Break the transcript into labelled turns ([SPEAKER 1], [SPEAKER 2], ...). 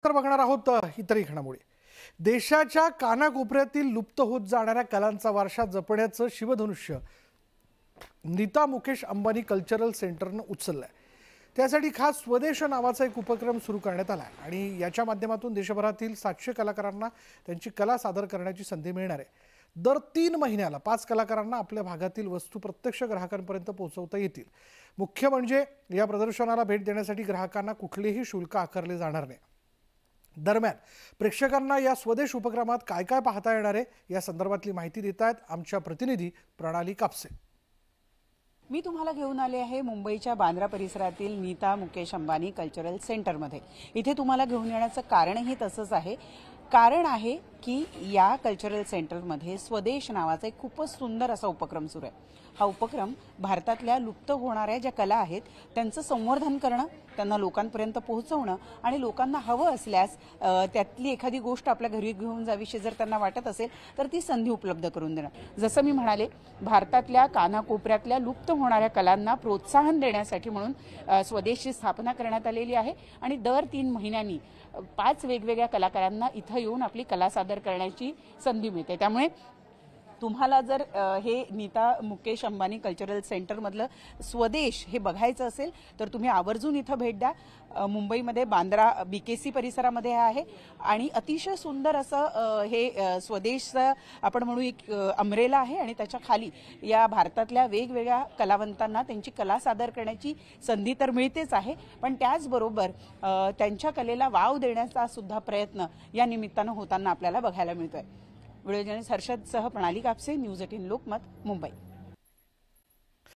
[SPEAKER 1] तर बघणार आहोत इतरही घडामोडी। देशाच्या कानाकोपऱ्यातील लुप्त होत जाणाऱ्या कलांचा वारसा जपण्याचं शिवधनुष्य नीता मुकेश अंबानी कल्चरल सेंटरने उचललंय। त्यासाठी खास स्वदेश नावाचा एक उपक्रम सुरू करण्यात आला आहे आणि याच्या माध्यमातून देशभरातील 700 कलाकारांना त्यांची कला सादर करण्याची संधी मिळणार आहे। दर 3 महिन्याला 5 कलाकारांना आपल्या भागातील वस्तू प्रत्यक्ष ग्राहकांपर्यंत पोहोचवता येतील। मुख्य म्हणजे या प्रदर्शनाला भेट देण्यासाठी ग्राहकांना कुठलेही शुल्क आकारले जाणार नाही। दरम्यान प्रेक्षकांना या स्वदेश उपक्रमात काय काय पाहता येणार आहे या संदर्भातली माहिती देत आहेत आमच्या प्रतिनिधी प्रणाली कापसे।
[SPEAKER 2] मी तुम्हाला घेऊन आले आहे मुंबईच्या बांद्रा परिसरातील नीता मुकेश अंबानी कल्चरल सेंटरमध्ये। इथे तुम्हाला घेऊन येण्याचं कारणही तसंच आहे। कारण आहे की या कल्चरल सेंटरमध्ये स्वदेश नावाचा एक खूपच सुंदर असा उपक्रम सुरू आहे। हा उपक्रम भारतातल्या लुप्त होणाऱ्या ज्या कला आहेत त्यांचं संवर्धन करणं, त्यांना लोकांपर्यंत पोहोचवणं आणि लोकांना हवं असल्यास त्यातली एखादी गोष्ट आपल्या घरी घेऊन जावीशी जर त्यांना वाटत असेल तर ती संधी उपलब्ध करून देणं। जसं मी म्हणाले, भारतातल्या कानाकोपऱ्यातल्या लुप्त होणाऱ्या कलांना प्रोत्साहन देण्यासाठी म्हणून स्वदेशची स्थापना करण्यात आलेली आहे आणि दर 3 महिन्यांनी 5 वेगवेगळ्या कलाकारांना इथं येऊन आपली कला सादर करण्याची संधी मिळते। त्यामुळे तुम्हाला जर हे नीता मुकेश अंबानी कल्चरल सेंटरमधलं स्वदेश हे बघायचं असेल तर तुम्ही आवर्जून इथं भेट द्या। मुंबईमध्ये बांद्रा BKC परिसरामध्ये आहे आणि अतिशय सुंदर असं हे स्वदेशचं आपण म्हणू एक अमरेला आहे आणि त्याच्या खाली या भारतातल्या वेगवेगळ्या कलावंतांना त्यांची कला सादर करण्याची संधी तर मिळतेच आहे, पण त्याचबरोबर त्यांच्या कलेला वाव देण्याचा सुद्धा प्रयत्न या निमित्तानं होताना आपल्याला बघायला मिळतोय। व्हिडिओ जर्नलिस्ट हर्षद सह प्रणाली कापसे, न्यूज 18 लोकमत, मुंबई।